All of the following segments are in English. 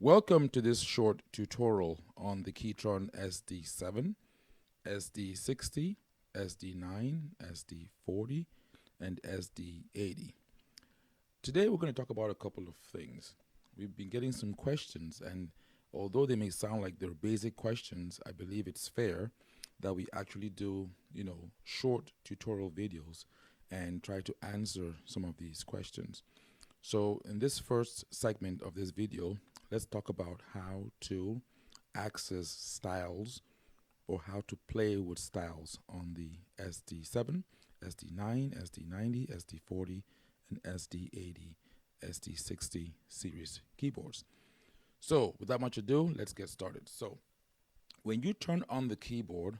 Welcome to this short tutorial on the KETRON SD7, SD60, SD9, SD40, and SD80. Today we're going to talk about a couple of things. We've been getting some questions, and although they may sound like they're basic questions, I believe it's fair that we actually do, short tutorial videos and try to answer some of these questions. So in this first segment of this video, let's talk about how to access styles or how to play with styles on the SD7, SD9, SD90, SD40, and SD80, SD60 series keyboards. So without much ado, let's get started. So when you turn on the keyboard,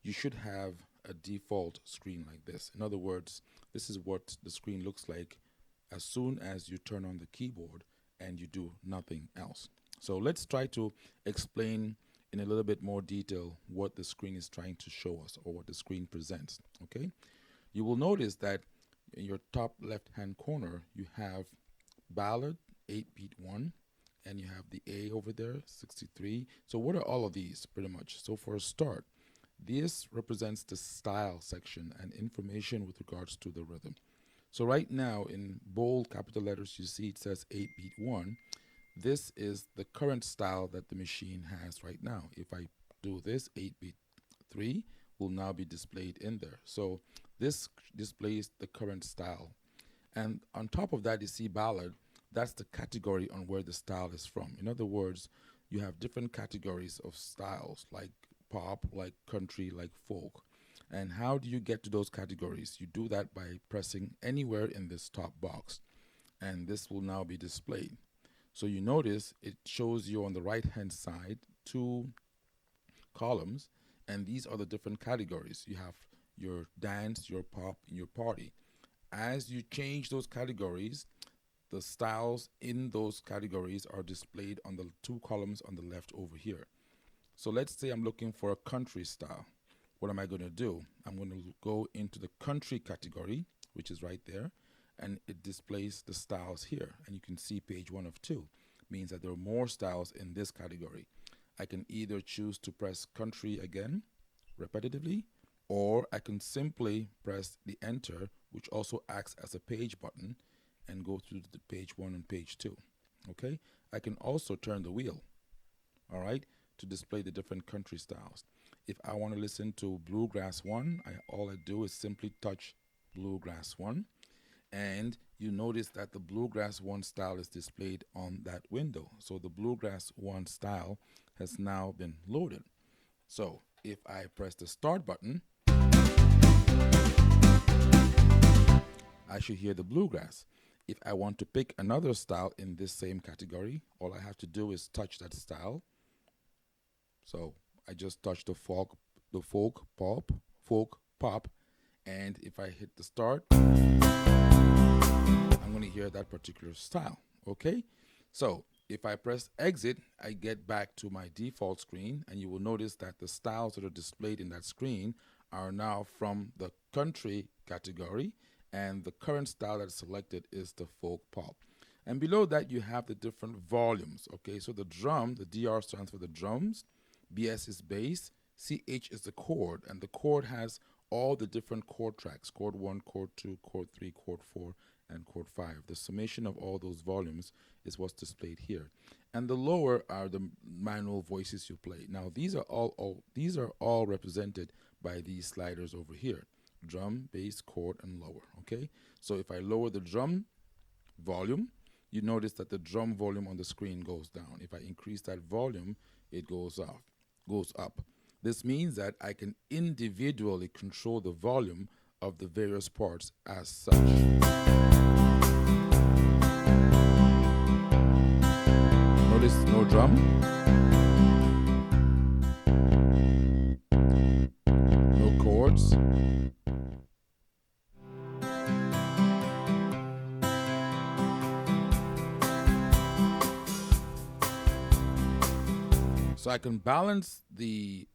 you should have a default screen like this. In other words, this is what the screen looks like as soon as you turn on the keyboard and you do nothing else. So let's try to explain in a little bit more detail what the screen is trying to show us or what the screen presents. Okay, you will notice that in your top left hand corner you have ballad 8-beat 1 and you have the A over there 63. So what are all of these pretty much? So for a start, this represents the style section and information with regards to the rhythm. So right now in bold capital letters you see it says 8-beat 1. This is the current style that the machine has right now. If I do this, 8-beat 3 will now be displayed in there. So this displays the current style. And on top of that you see ballad. That's the category on where the style is from. In other words, you have different categories of styles like pop, like country, like folk. And how do you get to those categories? You do that by pressing anywhere in this top box, and this will now be displayed. So you notice it shows you on the right hand side two columns, and these are the different categories. You have your dance, your pop, and your party. As you change those categories, the styles in those categories are displayed on the two columns on the left over here. So let's say I'm looking for a country style. What am I going to do? I'm going to go into the country category, which is right there, and it displays the styles here. And you can see page 1 of 2 means that there are more styles in this category. I can either choose to press country again repetitively, or I can simply press the enter, which also acts as a page button, and go through the page 1 and page 2. Okay, I can also turn the wheel, all right, to display the different country styles. If I want to listen to Bluegrass 1, all I do is simply touch Bluegrass 1, and you notice that the Bluegrass 1 style is displayed on that window. So the Bluegrass 1 style has now been loaded. So if I press the start button, I should hear the Bluegrass. If I want to pick another style in this same category, all I have to do is touch that style. So I just touch the folk pop, and if I hit the start, I'm going to hear that particular style. Okay, so if I press exit, I get back to my default screen, and you will notice that the styles that are displayed in that screen are now from the country category, and the current style that's selected is the folk pop. And below that you have the different volumes. Okay, so the drum, the DR stands for the drums, BS is bass, CH is the chord, and the chord has all the different chord tracks, chord 1, chord 2, chord 3, chord 4, and chord 5. The summation of all those volumes is what's displayed here. And the lower are the manual voices you play. Now these are all represented by these sliders over here: drum, bass, chord, and lower. Okay, so if I lower the drum volume, you notice that the drum volume on the screen goes down. If I increase that volume, it goes up. This means that I can individually control the volume of the various parts as such. Notice no drum, no chords, so I can balance the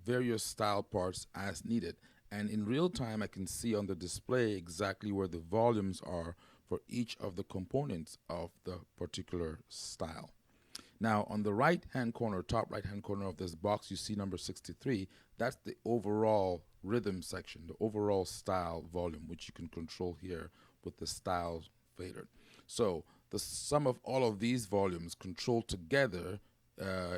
various style parts as needed. And in real time, I can see on the display exactly where the volumes are for each of the components of the particular style. Now, on the right-hand corner, top right-hand corner of this box, you see number 63. That's the overall rhythm section, the overall style volume, which you can control here with the style fader. So the sum of all of these volumes controlled together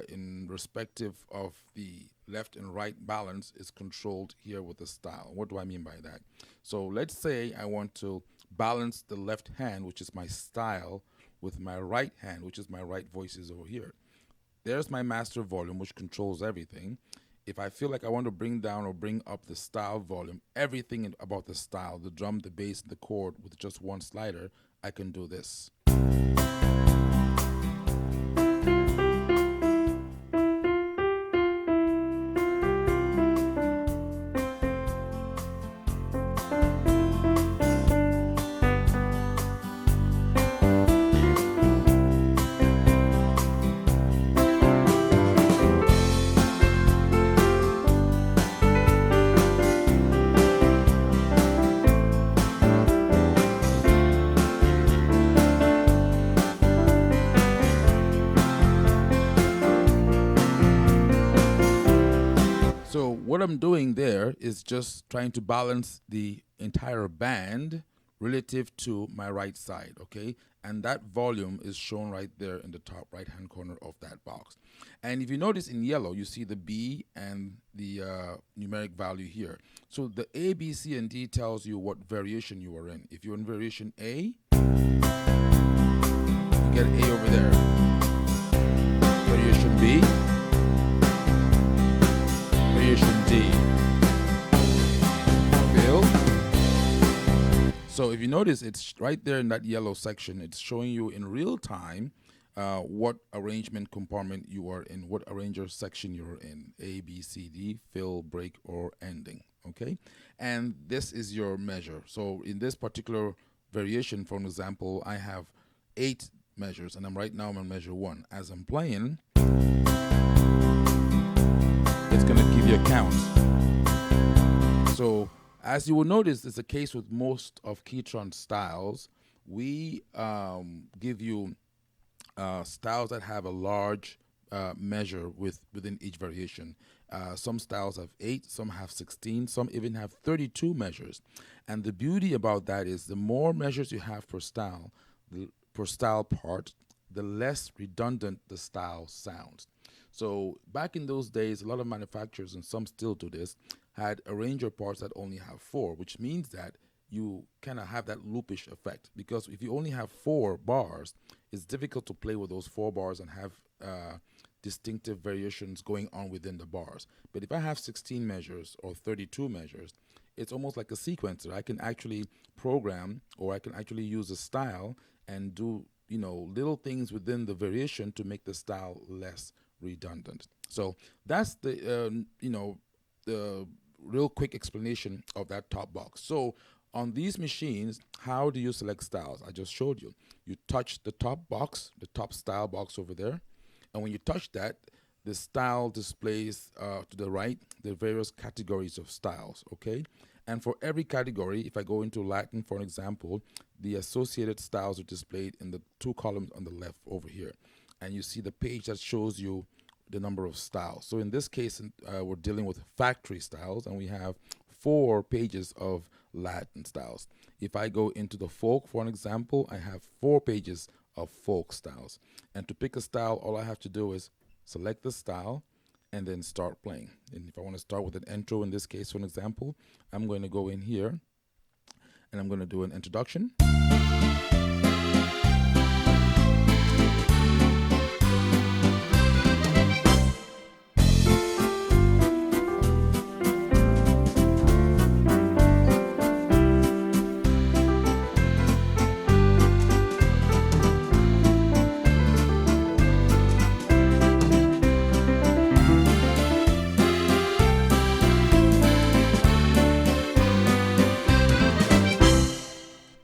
in respective of the left and right balance is controlled here with the style. What do I mean by that? So let's say I want to balance the left hand, which is my style, with my right hand, which is my right voices over here. There's my master volume, which controls everything. If I feel like I want to bring down or bring up the style volume, everything about the style, the drum, the bass, and the chord with just one slider, I can do this. So what I'm doing there is just trying to balance the entire band relative to my right side, okay? And that volume is shown right there in the top right-hand corner of that box. And if you notice in yellow, you see the B and the numeric value here. So the A, B, C, and D tells you what variation you are in. If you're in variation A, you get A over there. Variation B, variation D. Feel? So if you notice, it's right there in that yellow section. It's showing you in real time what arrangement compartment you are in, what arranger section you're in, A, B, C, D, fill, break, or ending, okay? And this is your measure. So in this particular variation, for example, I have 8 measures, and right now I'm on measure 1. As I'm playing, it's going to give you a count. So as you will notice, it's the case with most of KETRON styles. We give you styles that have a large measure within each variation. Some styles have 8, some have 16, some even have 32 measures. And the beauty about that is the more measures you have per style part, the less redundant the style sounds. So back in those days, a lot of manufacturers, and some still do this, had arranger parts that only have 4, which means that you kind of have that loopish effect. Because if you only have 4 bars, it's difficult to play with those 4 bars and have distinctive variations going on within the bars. But if I have 16 measures or 32 measures, it's almost like a sequencer. I can actually program, or I can actually use a style and do, you know, little things within the variation to make the style less redundant. So that's the the real quick explanation of that top box. So on these machines, how do you select styles? I just showed you. You touch the top box, the top style box over there, and when you touch that, the style displays to the right the various categories of styles, okay? And for every category, if I go into Latin, for example, the associated styles are displayed in the 2 columns on the left over here. And you see the page that shows you the number of styles. So in this case, we're dealing with factory styles, and we have 4 pages of Latin styles. If I go into the folk, for an example, I have 4 pages of folk styles. And to pick a style, all I have to do is select the style and then start playing. And if I want to start with an intro, in this case, for an example, I'm going to go in here and I'm going to do an introduction.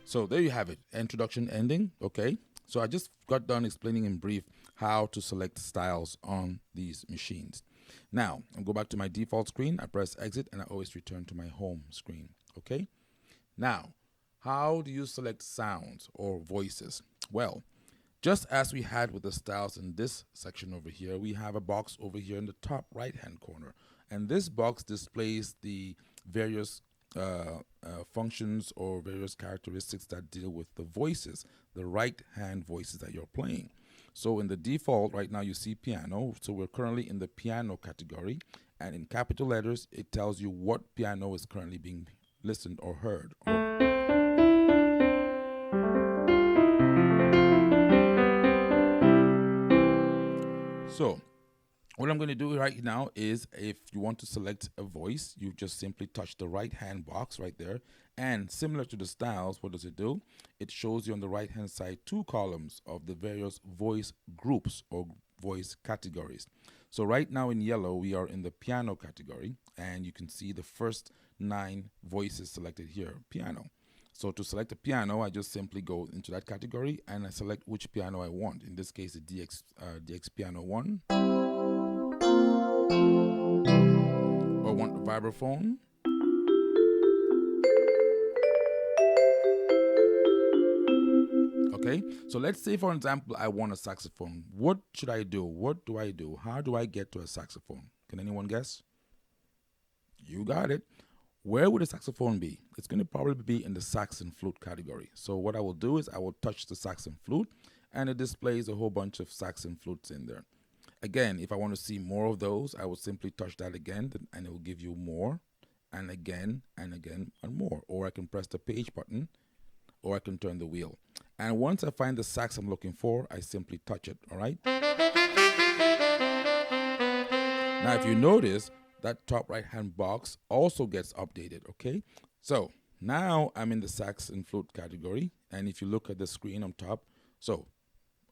So there you have it, introduction, ending, okay? So I just got done explaining in brief how to select styles on these machines. Now, I'll go back to my default screen, I press exit, and I always return to my home screen, okay? Now, how do you select sounds or voices? Well, Just as we had with the styles in this section over here, we have a box over here in the top right hand corner. And this box displays the various functions or various characteristics that deal with the voices, the right hand voices that you're playing. So in the default right now you see piano, so we're currently in the piano category, and in capital letters it tells you what piano is currently being listened or heard. So what I'm going to do right now is, if you want to select a voice, you just simply touch the right hand box right there, and similar to the styles, what does it do? It shows you on the right hand side 2 columns of the various voice groups or voice categories. So right now in yellow we are in the piano category, and you can see the first 9 voices selected here, piano. So to select a piano, I just simply go into that category and I select which piano I want. In this case, the DX Piano 1. Or want a vibraphone. Okay, so let's say for example I want a saxophone. What should I do? What do I do? How do I get to a saxophone? Can anyone guess? You got it. Where would a saxophone be? It's going to probably be in the sax and flute category. So what I will do is I will touch the sax and flute, and it displays a whole bunch of sax and flutes in there. Again, if I want to see more of those, I will simply touch that again, and it will give you more, and again, and again, and more. Or I can press the page button, or I can turn the wheel. And once I find the sax I'm looking for, I simply touch it, all right? Now, if you notice, that top right-hand box also gets updated, okay? So now I'm in the sax and flute category, and if you look at the screen on top, so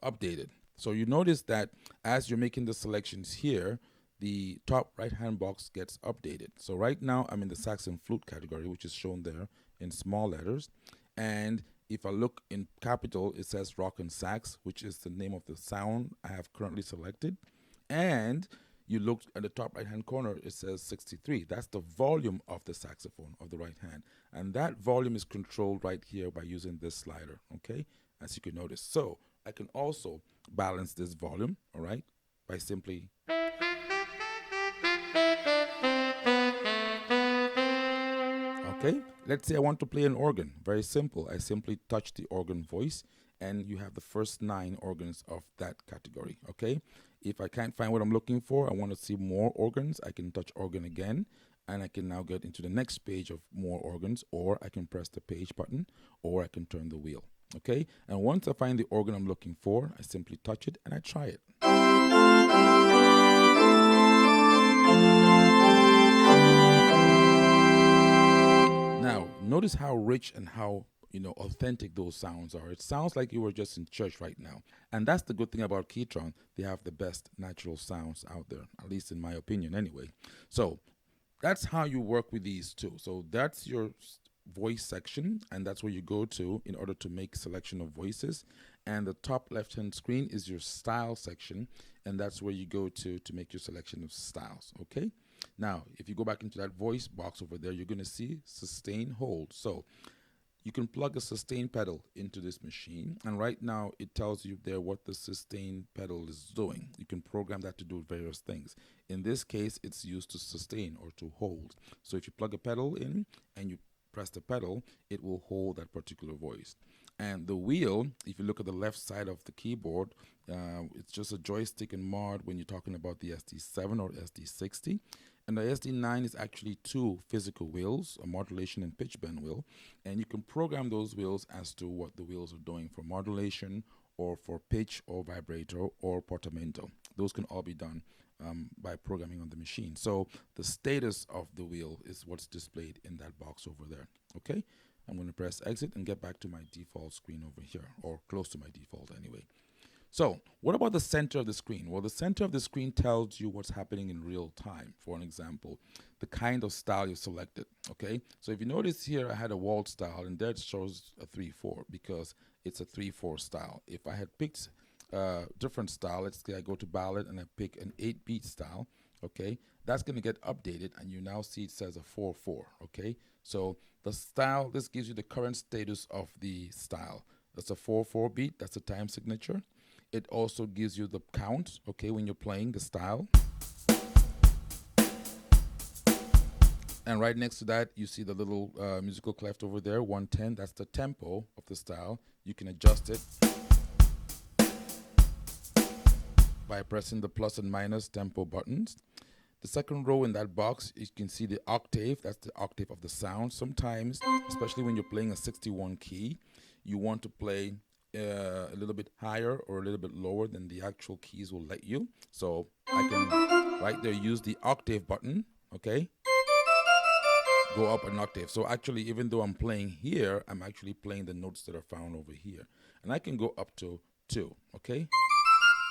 updated. So you notice that as you're making the selections here, the top right-hand box gets updated. So right now I'm in the sax and flute category, which is shown there in small letters. And if I look in capital, it says rock and sax, which is the name of the sound I have currently selected. And you look at the top right-hand corner, it says 63. That's the volume of the saxophone of the right hand. And that volume is controlled right here by using this slider, okay? As you can notice. So I can also balance this volume, all right, by simply okay. Let's say I want to play an organ. Very simple. I simply touch the organ voice, and you have the first 9 organs of that category, okay? If I can't find what I'm looking for, I want to see more organs, I can touch organ again, and I can now get into the next page of more organs, or I can press the page button, or I can turn the wheel. Okay, and once I find the organ I'm looking for, I simply touch it and I try it. Now, notice how rich and how authentic those sounds are. It sounds like you were just in church right now. And that's the good thing about KETRON. They have the best natural sounds out there, at least in my opinion anyway. So that's how you work with these two. So that's your voice section, and that's where you go to in order to make selection of voices. And the top left hand screen is your style section, and that's where you go to make your selection of styles. Okay, now if you go back into that voice box over there, you're going to see sustain, hold. So you can plug a sustain pedal into this machine, and right now it tells you there what the sustain pedal is doing. You can program that to do various things. In this case, it's used to sustain or to hold. So if you plug a pedal in and you press the pedal, it will hold that particular voice. And the wheel, if you look at the left side of the keyboard, it's just a joystick and mod when you're talking about the SD7 or SD60. And the SD9 is actually 2 physical wheels, a modulation and pitch bend wheel. And you can program those wheels as to what the wheels are doing for modulation or for pitch or vibrato or portamento. Those can all be done by programming on the machine. So the status of the wheel is what's displayed in that box over there. Okay, I'm going to press exit and get back to my default screen over here, or close to my default anyway. So what about the center of the screen? Well, the center of the screen tells you what's happening in real time. For an example, the kind of style you selected. Okay, so if you notice here, I had a waltz style, and that shows a 3/4 because it's a 3/4 style. If I had picked different style, let's say I go to ballad and I pick an 8-beat style, okay, that's going to get updated, and you now see it says a 4/4. Okay, so the style, this gives you the current status of the style. That's a 4/4 beat, that's a time signature. It also gives you the count, okay, when you're playing the style. And right next to that, you see the little musical clef over there, 110. That's the tempo of the style. You can adjust it by pressing the plus and minus tempo buttons. The second row in that box, you can see the octave. That's the octave of the sound. Sometimes, especially when you're playing a 61 key, you want to play a little bit higher or a little bit lower than the actual keys will let you. So I can right there use the octave button, okay? Go up an octave. So actually, even though I'm playing here, I'm actually playing the notes that are found over here. And I can go up to 2, okay?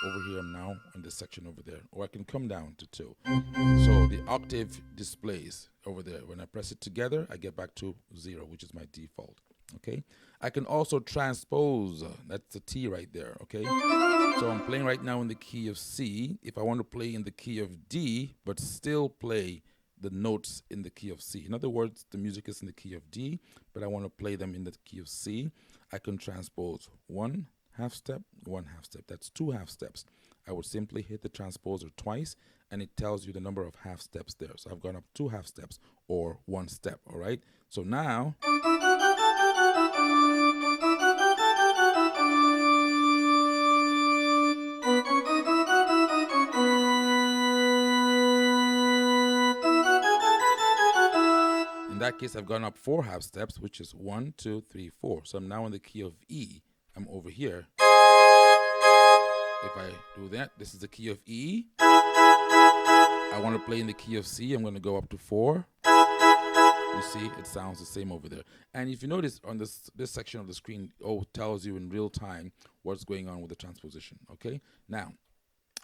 Over here, I'm now in this section over there. Or I can come down to 2. So the octave displays over there. When I press it together, I get back to 0, which is my default, okay? I can also transpose. That's the T right there, okay? So I'm playing right now in the key of C. If I want to play in the key of D, but still play the notes in the key of C. In other words, the music is in the key of D, but I want to play them in the key of C. I can transpose 1 half step, 1 half step. That's 2 half steps. I would simply hit the transposer twice, and it tells you the number of half steps there. So I've gone up 2 half steps or 1 step, all right? So now, in that case, I've gone up 4 half steps, which is 1, 2, 3, 4. So I'm now in the key of E. I'm over here. If I do that, this is the key of E. I want to play in the key of C. I'm going to go up to 4. You see, it sounds the same over there. And if you notice on this section of the screen, tells you in real time what's going on with the transposition, okay? Now,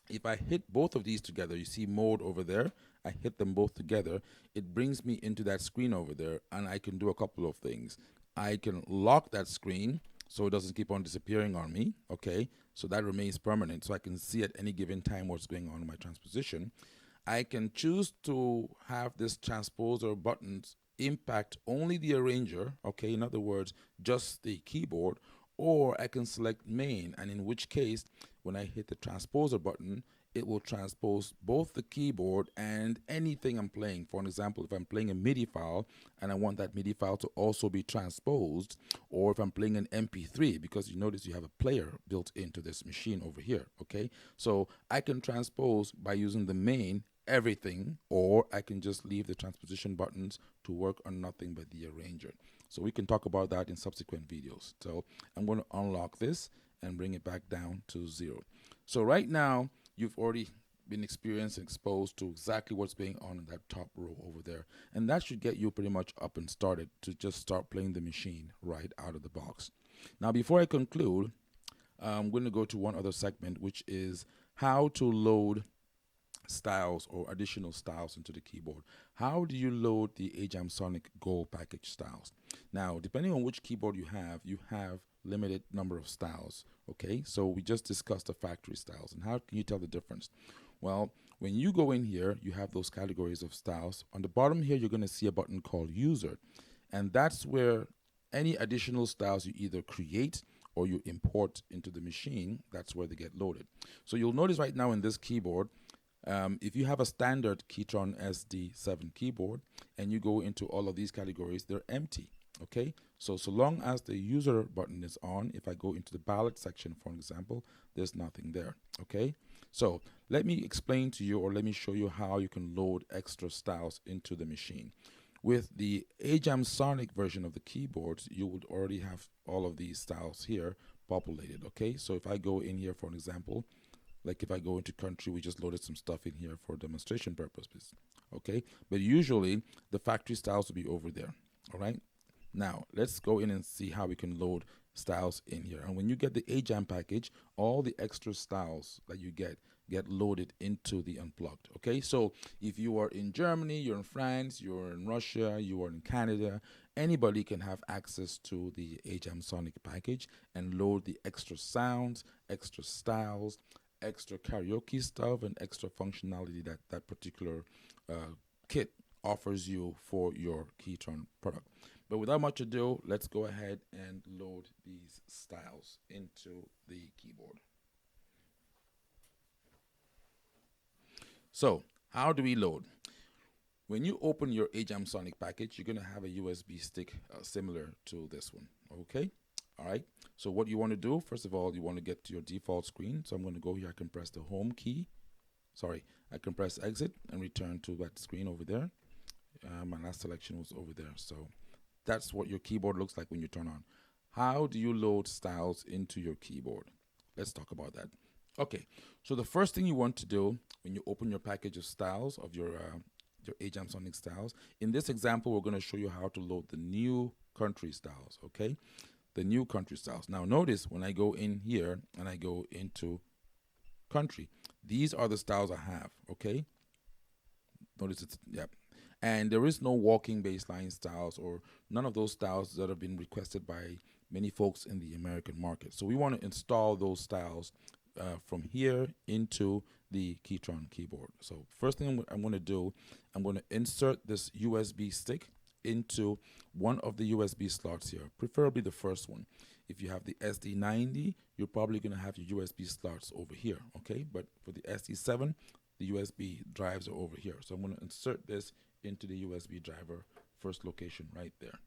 if I hit both of these together, you see mode over there, I hit them both together, it brings me into that screen over there, and I can do a couple of things. I can lock that screen so it doesn't keep on disappearing on me, okay? So that remains permanent, so I can see at any given time what's going on in my transposition. I can choose to have this transposer buttons impact only the arranger, okay? In other words, just the keyboard, or I can select main, and in which case, when I hit the transposer button, it will transpose both the keyboard and anything I'm playing. For an example, if I'm playing a MIDI file and I want that MIDI file to also be transposed, or if I'm playing an MP3, because you notice you have a player built into this machine over here, okay? So I can transpose by using the main everything, or I can just leave the transposition buttons to work on nothing but the arranger. So we can talk about that in subsequent videos. So I'm going to unlock this and bring it back down to 0. So right now, you've already been experienced and exposed to exactly what's going on in that top row over there. And that should get you pretty much up and started to just start playing the machine right out of the box. Now, before I conclude, I'm going to go to one other segment, which is how to load styles or additional styles into the keyboard. How do you load the AjamSonic Gold package styles? Now, depending on which keyboard you have limited number of styles, okay? So we just discussed the factory styles, and how can you tell the difference? Well, when you go in here, you have those categories of styles. On the bottom here, you're going to see a button called User, and that's where any additional styles you either create or you import into the machine, that's where they get loaded. So you'll notice right now in this keyboard, if you have a standard KETRON SD7 keyboard and you go into all of these categories, they're empty, okay? So long as the user button is on, if I go into the ballot section, for example, there's nothing there, okay? So let me explain to you, or let me show you how you can load extra styles into the machine. With the AjamSonic version of the keyboards, you would already have all of these styles here populated, okay? So if I go in here, for an example, like if I go into country, we just loaded some stuff in here for demonstration purposes, okay? But usually the factory styles will be over there, all right? Now, let's go in and see how we can load styles in here. And when you get the Ajam package, all the extra styles that you get loaded into the Unplugged, okay? So if you are in Germany, you're in France, you're in Russia, you are in Canada, anybody can have access to the AjamSonic package and load the extra sounds, extra styles, extra karaoke stuff, and extra functionality that that particular kit offers you for your KETRON product. But without much ado, let's go ahead and load these styles into the keyboard. So how do we load? When you open your AjamSonic package, you're going to have a USB stick similar to this one. Okay. All right. So what you want to do, first of all, you want to get to your default screen. So I'm going to go here. I can press the home key. Sorry, I can press exit and return to that screen over there. My last selection was over there. So that's what your keyboard looks like when you turn on. How do you load styles into your keyboard? Let's talk about that. Okay, so the first thing you want to do when you open your package of styles of your AjamSonic styles, in this example, we're going to show you how to load the new country styles, okay? The new country styles. Now notice when I go in here and I go into country, these are the styles I have, okay? Notice it's, yep. And there is no walking baseline styles or none of those styles that have been requested by many folks in the American market. So we want to install those styles from here into the KETRON keyboard. So first thing I'm going to do, I'm going to insert this USB stick into one of the USB slots here, preferably the first one. If you have the SD90, you're probably going to have your USB slots over here, okay? But for the SD7, the USB drives are over here. So I'm going to insert this into the USB driver, first location right there,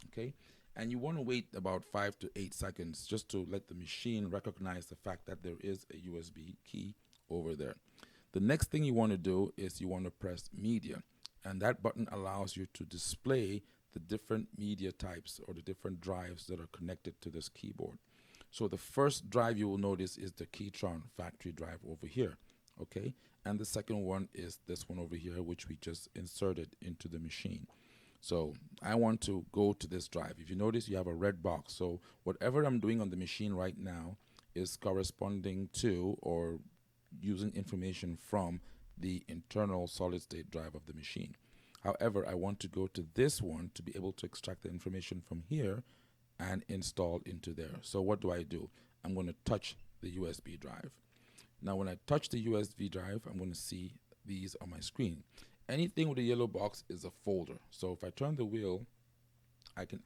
okay? And you want to wait about 5 to 8 seconds just to let the machine recognize the fact that there is a USB key over there. The next thing you want to do is you want to press media, and that button allows you to display the different media types or the different drives that are connected to this keyboard. So the first drive you will notice is the KETRON factory drive over here, okay? And the second one is this one over here, which we just inserted into the machine. So I want to go to this drive. If you notice, you have a red box. So whatever I'm doing on the machine right now is corresponding to or using information from the internal solid state drive of the machine. However, I want to go to this one to be able to extract the information from here and install into there. So what do? I'm going to touch the USB drive. Now, when I touch the USB drive, I'm going to see these on my screen. Anything with a yellow box is a folder. So if I turn the wheel, I can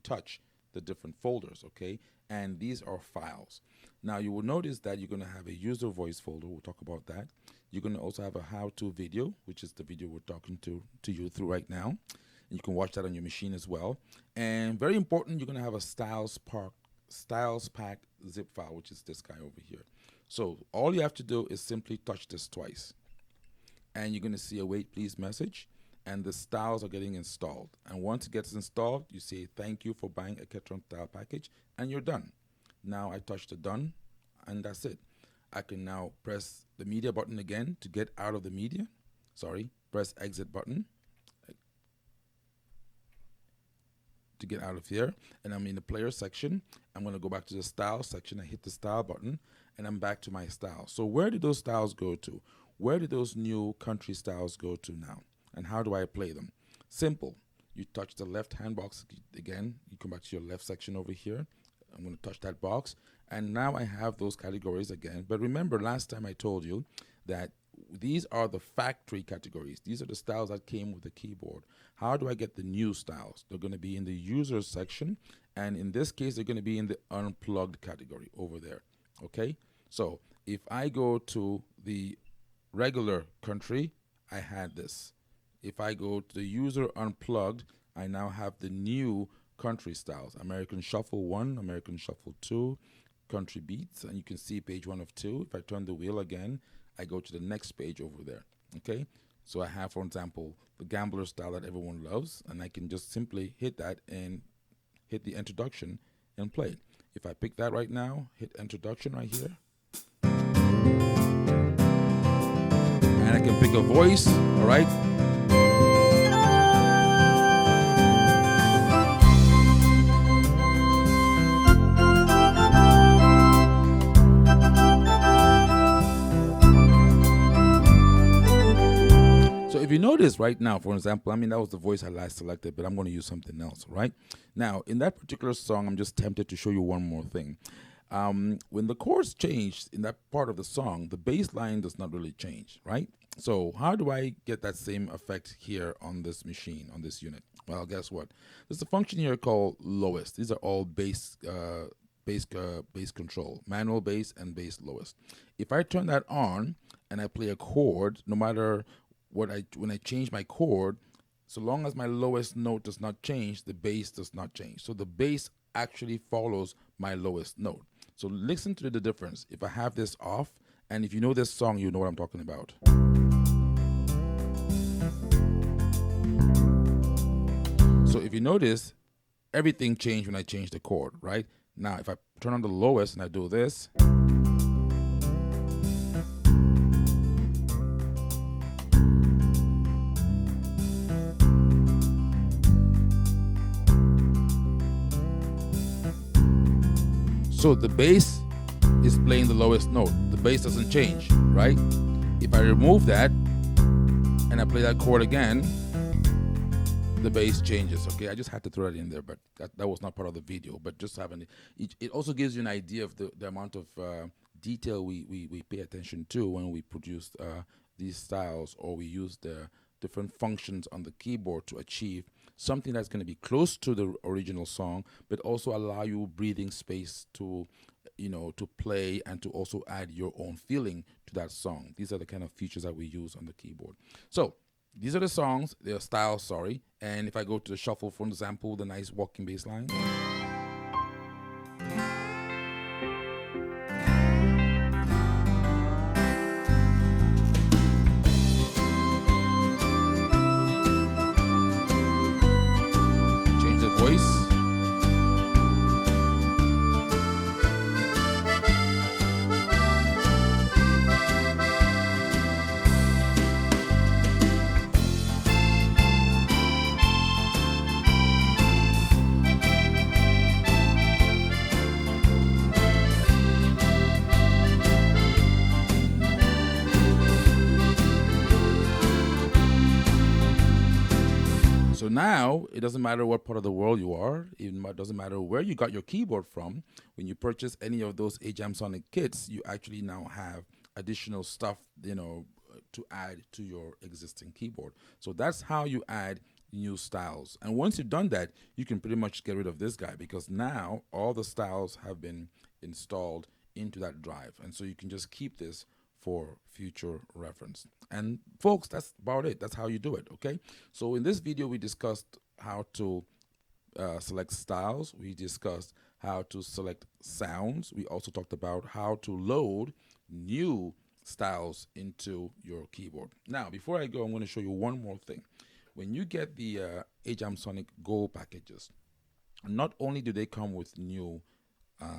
touch the different folders, okay? And these are files. Now, you will notice that you're going to have a user voice folder. We'll talk about that. You're going to also have a how-to video, which is the video we're talking to you through right now. And you can watch that on your machine as well. And very important, you're going to have a styles pack zip file, which is this guy over here. So all you have to do is simply touch this twice. And you're going to see a wait please message, and the styles are getting installed. And once it gets installed, you say thank you for buying a KETRON style package, and you're done. Now I touch the done, and that's it. I can now press the media button again to get out of the media. Press exit button to get out of here, and I'm in the player section. I'm going to go back to the style section. I hit the style button, and I'm back to my style. So where did those styles go to? Where do those new country styles go to now? And how do I play them? Simple. You touch the left hand box again. You come back to your left section over here. I'm going to touch that box. And now I have those categories again. But remember, last time I told you that these are the factory categories. These are the styles that came with the keyboard. How do I get the new styles? They're going to be in the users section. And in this case, they're going to be in the unplugged category over there. Okay? So if I go to the regular country, I had this. If I go to the user unplugged, I now have the new country styles. American Shuffle 1, American Shuffle 2, country beats, and you can see page 1 of 2. If I turn the wheel again, I go to the next page over there. Okay, so I have, for example, the gambler style that everyone loves, and I can just simply hit that and hit the introduction and play. If I pick that right now, hit introduction right here, and I can pick a voice, all right? So if you notice right now, for example, that was the voice I last selected, but I'm going to use something else, right? Now, in that particular song, I'm just tempted to show you one more thing. When the chords changed in that part of the song, the bass line does not really change, right? So how do I get that same effect here on this machine, on this unit? Well, guess what? There's a function here called lowest. These are all bass control, manual bass and bass lowest. If I turn that on and I play a chord, no matter when I change my chord, so long as my lowest note does not change, the bass does not change. So the bass actually follows my lowest note. So listen to the difference. If I have this off, and if you know this song, you know what I'm talking about. So if you notice, everything changed when I changed the chord, right? Now, if I turn on the lowest and I do this, so the bass is playing the lowest note. The bass doesn't change, right? If I remove that and I play that chord again, the bass changes. Okay, I just had to throw it in there, but that was not part of the video. But just having it also gives you an idea of the amount of detail we pay attention to when we produce these styles, or we use the different functions on the keyboard to achieve something that's going to be close to the original song, but also allow you breathing space to, to play and to also add your own feeling to that song. These are the kind of features that we use on the keyboard. So these are the songs, their styles, sorry. And if I go to the shuffle, for example, the nice walking bass line. Change the voice. So now it doesn't matter what part of the world you are, even it doesn't matter where you got your keyboard from. When you purchase any of those AjamSonic kits, you actually now have additional stuff, to add to your existing keyboard. So that's how you add new styles. And once you've done that, you can pretty much get rid of this guy, because now all the styles have been installed into that drive. And so you can just keep this for future reference. And folks, that's about it. That's how you do it, okay? So in this video, we discussed how to select styles. We discussed how to select sounds. We also talked about how to load new styles into your keyboard. Now, before I go, I'm going to show you one more thing. When you get the AjamSonic Gold packages, not only do they come with new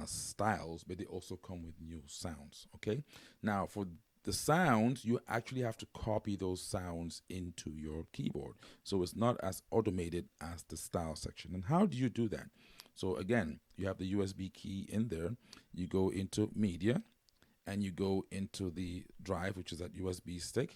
styles, but they also come with new sounds. Okay, now for the sounds, you actually have to copy those sounds into your keyboard, so it's not as automated as the style section. And how do you do that? So again, you have the USB key in there. You go into media and you go into the drive, which is that USB stick.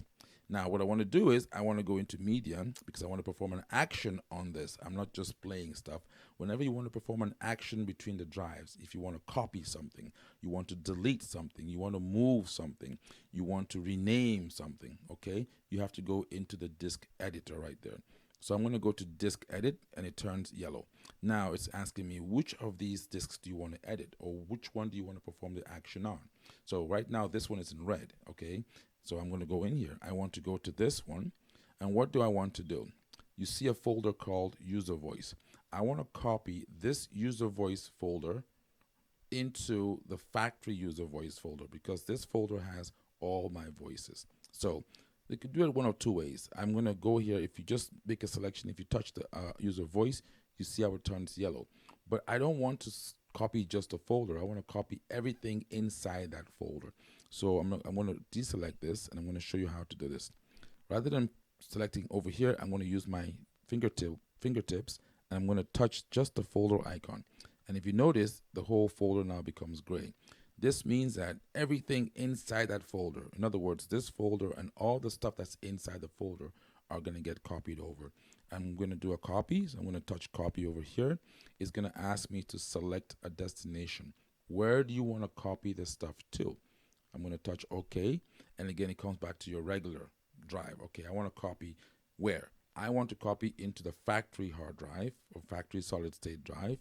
Now, what I want to do is I want to go into media, because I want to perform an action on this. I'm not just playing stuff. Whenever you want to perform an action between the drives, if you want to copy something, you want to delete something, you want to move something, you want to rename something, okay, you have to go into the disk editor right there. So I'm going to go to disk edit, and it turns yellow. Now it's asking me, which of these disks do you want to edit, or which one do you want to perform the action on? So right now this one is in red, okay? So I'm going to go in here. I want to go to this one. And what do I want to do? You see a folder called user voice. I want to copy this user voice folder into the factory user voice folder, because this folder has all my voices. So you could do it one of two ways. I'm going to go here. If you just make a selection, if you touch the user voice, you see how it turns yellow. But I don't want to copy just a folder. I want to copy everything inside that folder. So I'm going to deselect this, and I'm going to show you how to do this. Rather than selecting over here, I'm going to use my fingertips, and I'm going to touch just the folder icon. And if you notice, the whole folder now becomes gray. This means that everything inside that folder, in other words, this folder and all the stuff that's inside the folder, are going to get copied over. I'm going to do a copy, so I'm going to touch copy over here. It's going to ask me to select a destination. Where do you want to copy this stuff to? I'm going to touch OK, and again, it comes back to your regular drive. Okay, I want to copy where? I want to copy into the factory hard drive, or factory solid state drive.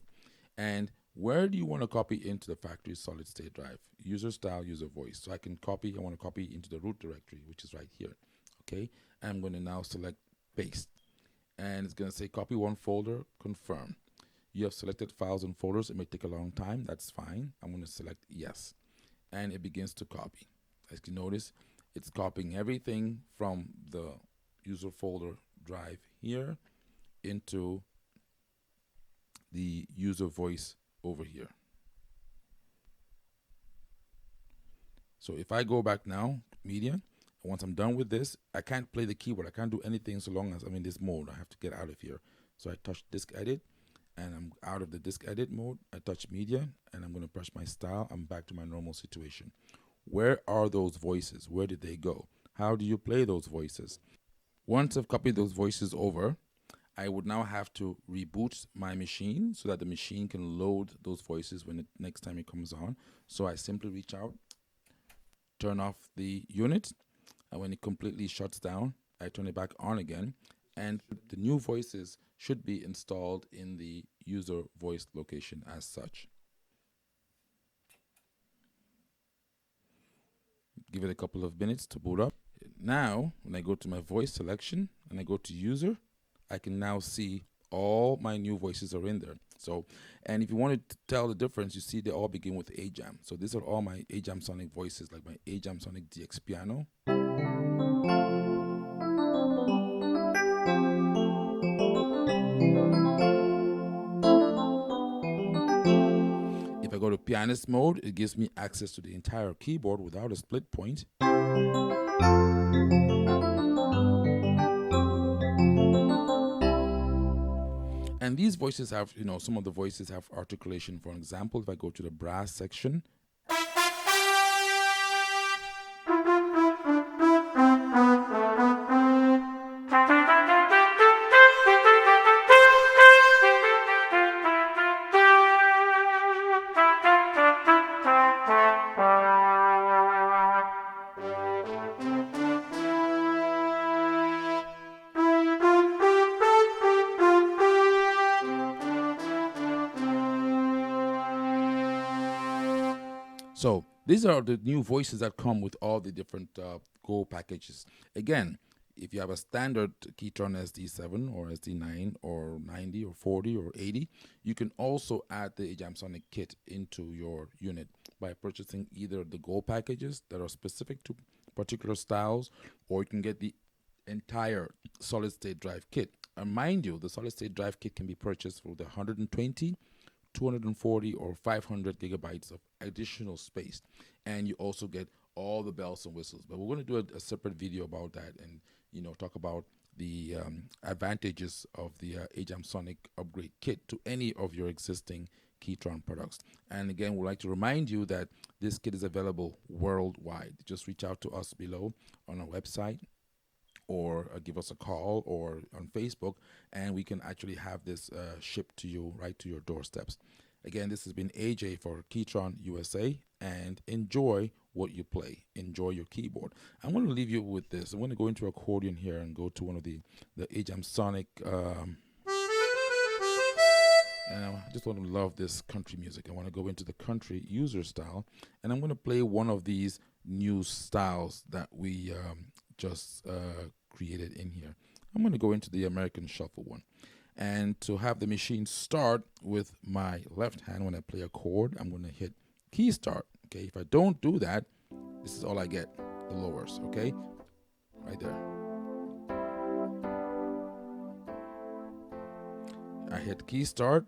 And Where do you want to copy into the factory solid state drive? User style, user voice. So I can copy, I want to copy into the root directory, which is right here. Okay, I'm going to now select paste. And it's going to say copy one folder, confirm. You have selected files and folders. It may take a long time. That's fine. I'm going to select yes. And it begins to copy. As you notice, it's copying everything from the user folder drive here into the user voice over here. So if I go back now, media, once I'm done with this, I can't play the keyboard. I can't do anything so long as I'm in this mode. I have to get out of here. So I touch disk edit, and I'm out of the disk edit mode. I touch media, and I'm going to press my style. I'm back to my normal situation. Where are those voices? Where did they go? How do you play those voices? Once I've copied those voices over, I would now have to reboot my machine so that the machine can load those voices when next time it comes on. So I simply reach out, turn off the unit, and when it completely shuts down, I turn it back on again, and the new voices should be installed in the user voice location as such. Give it a couple of minutes to boot up. Now, when I go to my voice selection and I go to user, I can now see all my new voices are in there. So, and if you wanted to tell the difference, you see they all begin with Ajam. So these are all my AjamSonic voices, like my AjamSonic DX piano. If I go to pianist mode, it gives me access to the entire keyboard without a split point. And these voices have, some of the voices have articulation. For example, if I go to the brass section, so these are the new voices that come with all the different Go packages. Again, if you have a standard KETRON SD7 or SD9 or 90 or 40 or 80, you can also add the AjamSonic kit into your unit by purchasing either the Go packages that are specific to particular styles, or you can get the entire solid state drive kit. And mind you, the solid state drive kit can be purchased for the 120, 240 or 500 gigabytes of additional space, and you also get all the bells and whistles. But we're going to do a separate video about that, and talk about the advantages of the AjamSonic upgrade kit to any of your existing KETRON products. And again, we'd like to remind you that this kit is available worldwide. Just reach out to us below on our website, or give us a call, or on Facebook, and we can actually have this shipped to you right to your doorsteps. Again, this has been AJ for KETRON USA, and enjoy what you play. Enjoy your keyboard. I'm going to leave you with this. I'm going to go into accordion here and go to one of the AjamSonic, and I just want to love this country music. I want to go into the country user style, and I'm going to play one of these new styles that we just created in here. I'm going to go into the American Shuffle one. And to have the machine start with my left hand when I play a chord, I'm going to hit key start. Okay, if I don't do that, this is all I get, the lowers. Okay, right there. I hit key start.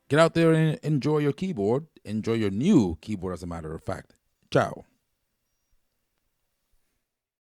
Get out there and enjoy your keyboard. Enjoy your new keyboard, as a matter of fact. Ciao.